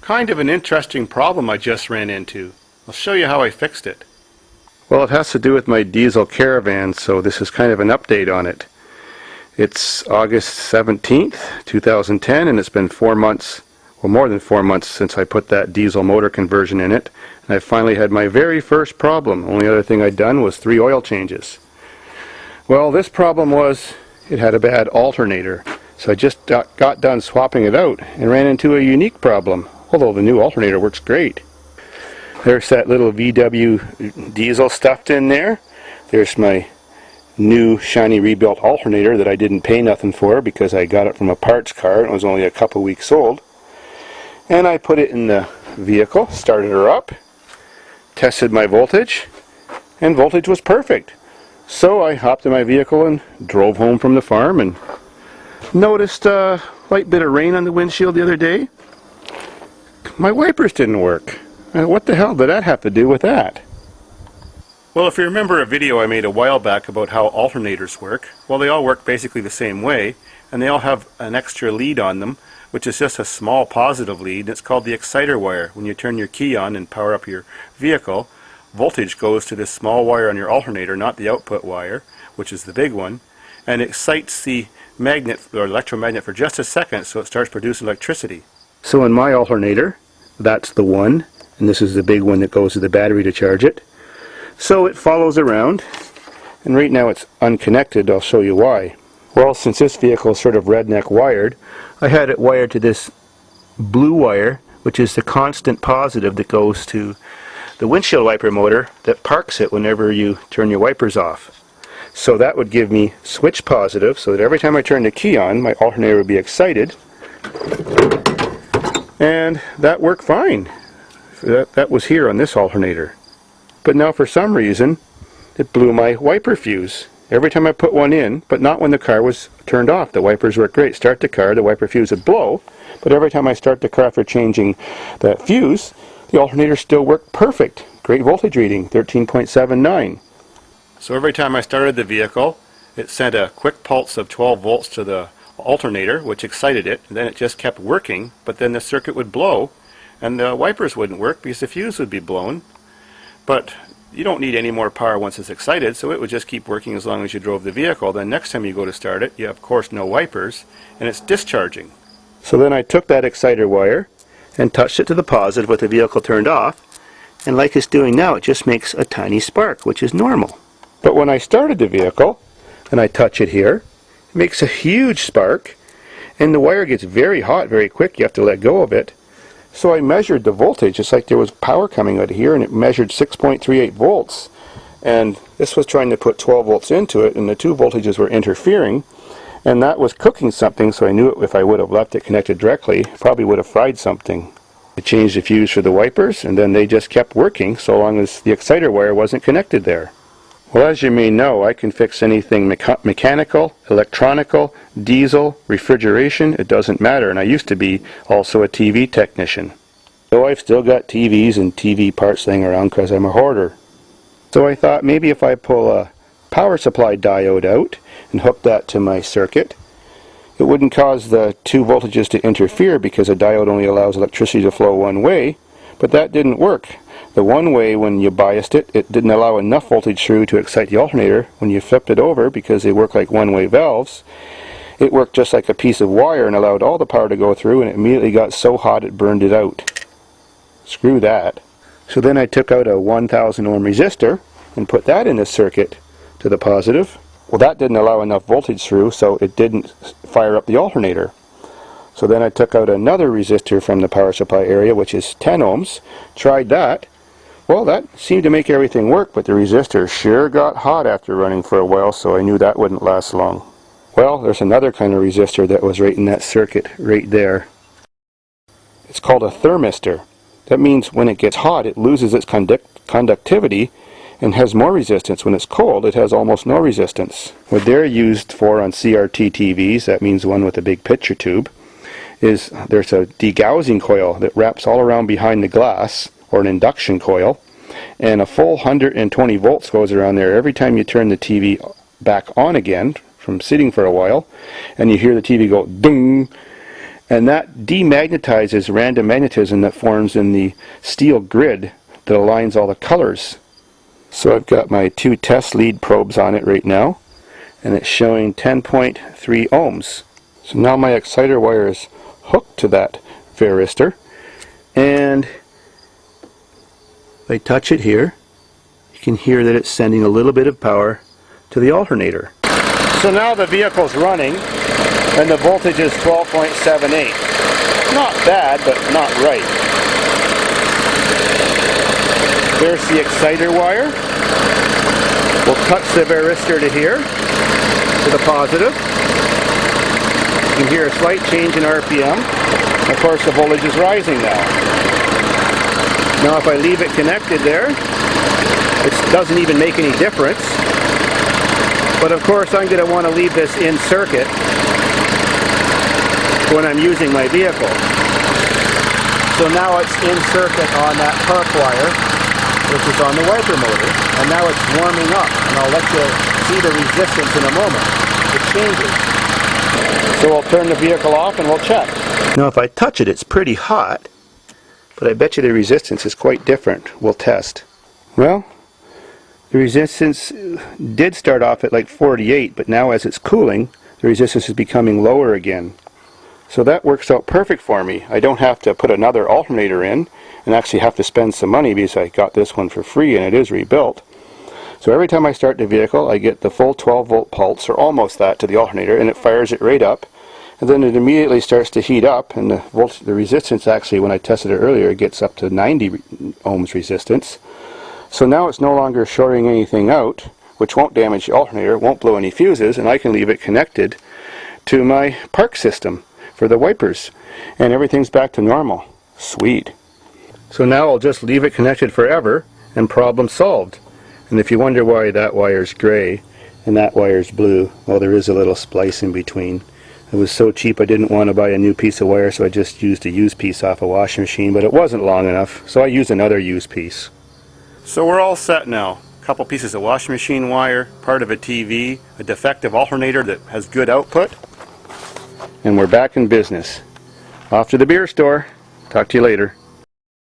Kind of an interesting problem I just ran into. I'll show you how I fixed it. Well, it has to do with my diesel Caravan, so this is kind of an update on it. It's August 17th, 2010, and it's been 4 months, well, more than 4 months since I put that diesel motor conversion in it, and I finally had my very first problem. Only other thing I'd done was 3 oil changes. Well, this problem was it had a bad alternator, so I just got done swapping it out and ran into a unique problem, although the new alternator works great. There's that little VW diesel stuffed in there. There's my new shiny rebuilt alternator that I didn't pay nothing for because I got it from a parts car and it was only a couple weeks old. And I put it in the vehicle, started her up, tested my voltage, and voltage was perfect. So I hopped in my vehicle and drove home from the farm and noticed a light bit of rain on the windshield the other day. My wipers didn't work. What the hell did that have to do with that? Well, if you remember a video I made a while back about how alternators work, well, they all work basically the same way, and they all have an extra lead on them, which is just a small positive lead. It's called the exciter wire. When you turn your key on and power up your vehicle, voltage goes to this small wire on your alternator, not the output wire, which is the big one, and it excites the magnet or electromagnet for just a second, so it starts producing electricity. So in my alternator, that's the one, and this is the big one that goes to the battery to charge it. So it follows around, and right now it's unconnected. I'll show you why. Well, since this vehicle is sort of redneck wired, I had it wired to this blue wire, which is the constant positive that goes to the windshield wiper motor that parks it whenever you turn your wipers off. So that would give me switch positive, so that every time I turn the key on, my alternator would be excited. And that worked fine. That was here on this alternator. But now for some reason, it blew my wiper fuse. Every time I put one in, but not when the car was turned off. The wipers work great. Start the car, the wiper fuse would blow, but every time I start the car after changing that fuse, the alternator still worked perfect. Great voltage reading, 13.79. So every time I started the vehicle, it sent a quick pulse of 12 volts to the alternator, which excited it, and then it just kept working, but then the circuit would blow, and the wipers wouldn't work because the fuse would be blown. But you don't need any more power once it's excited, so it would just keep working as long as you drove the vehicle. Then next time you go to start it, you have, of course, no wipers, and it's discharging. So then I took that exciter wire and touched it to the positive with the vehicle turned off, and like it's doing now, it just makes a tiny spark, which is normal. But when I started the vehicle, and I touch it here, it makes a huge spark, and the wire gets very hot very quick. You have to let go of it. So I measured the voltage. It's like there was power coming out of here, and it measured 6.38 volts. And this was trying to put 12 volts into it, and the two voltages were interfering. And that was cooking something, so I knew if I would have left it connected directly, probably would have fried something. I changed the fuse for the wipers, and then they just kept working so long as the exciter wire wasn't connected there. Well, as you may know, I can fix anything mechanical, electronical, diesel, refrigeration, it doesn't matter. And I used to be also a TV technician. So I've still got TVs and TV parts laying around because I'm a hoarder. So I thought maybe if I pull a power supply diode out and hook that to my circuit, it wouldn't cause the two voltages to interfere because a diode only allows electricity to flow one way, but that didn't work. The one way, when you biased it, it didn't allow enough voltage through to excite the alternator. When you flipped it over, because they work like one-way valves, it worked just like a piece of wire and allowed all the power to go through, and it immediately got so hot it burned it out. Screw that. So then I took out a 1000 ohm resistor and put that in the circuit to the positive. Well, that didn't allow enough voltage through, so it didn't fire up the alternator. So then I took out another resistor from the power supply area, which is 10 ohms, tried that. Well, that seemed to make everything work, but the resistor sure got hot after running for a while, so I knew that wouldn't last long. Well, there's another kind of resistor that was right in that circuit right there. It's called a thermistor. That means when it gets hot, it loses its conductivity and has more resistance. When it's cold, it has almost no resistance. What they're used for on CRT TVs, that means one with a big picture tube, is there's a degaussing coil that wraps all around behind the glass, or an induction coil, and a full 120 volts goes around there every time you turn the TV back on again from sitting for a while, and you hear the TV go ding, And that demagnetizes random magnetism that forms in the steel grid that aligns all the colors. So I've got my 2 test lead probes on it right now, and it's showing 10.3 ohms. So now my exciter wire is hooked to that varistor, and if I touch it here, you can hear that it's sending a little bit of power to the alternator. So now the vehicle's running, and the voltage is 12.78. Not bad, but not right. There's the exciter wire. We'll touch the varistor to here, to the positive. You can hear a slight change in RPM. Of course, the voltage is rising now. Now if I leave it connected there, it doesn't even make any difference. But of course I'm going to want to leave this in circuit when I'm using my vehicle. So now it's in circuit on that park wire, which is on the wiper motor, and now it's warming up, and I'll let you see the resistance in a moment. It changes. So I'll turn the vehicle off and we'll check. Now if I touch it, it's pretty hot, but I bet you the resistance is quite different. We'll test. Well, the resistance did start off at like 48, but now as it's cooling, the resistance is becoming lower again. So that works out perfect for me. I don't have to put another alternator in and actually have to spend some money because I got this one for free and it is rebuilt. So every time I start the vehicle, I get the full 12 volt pulse, or almost that, to the alternator, and it fires it right up. And then it immediately starts to heat up, and the resistance actually, when I tested it earlier, it gets up to 90 ohms resistance. So now it's no longer shorting anything out, which won't damage the alternator, won't blow any fuses, and I can leave it connected to my park system for the wipers, and everything's back to normal. Sweet. So now I'll just leave it connected forever, and problem solved. And if you wonder why that wire's gray and that wire's blue, well, there is a little splice in between. It was so cheap I didn't want to buy a new piece of wire, so I just used a used piece off a washing machine, but it wasn't long enough, so I used another used piece. So we're all set now. A couple pieces of washing machine wire, part of a TV, a defective alternator that has good output, and we're back in business. Off to the beer store. Talk to you later.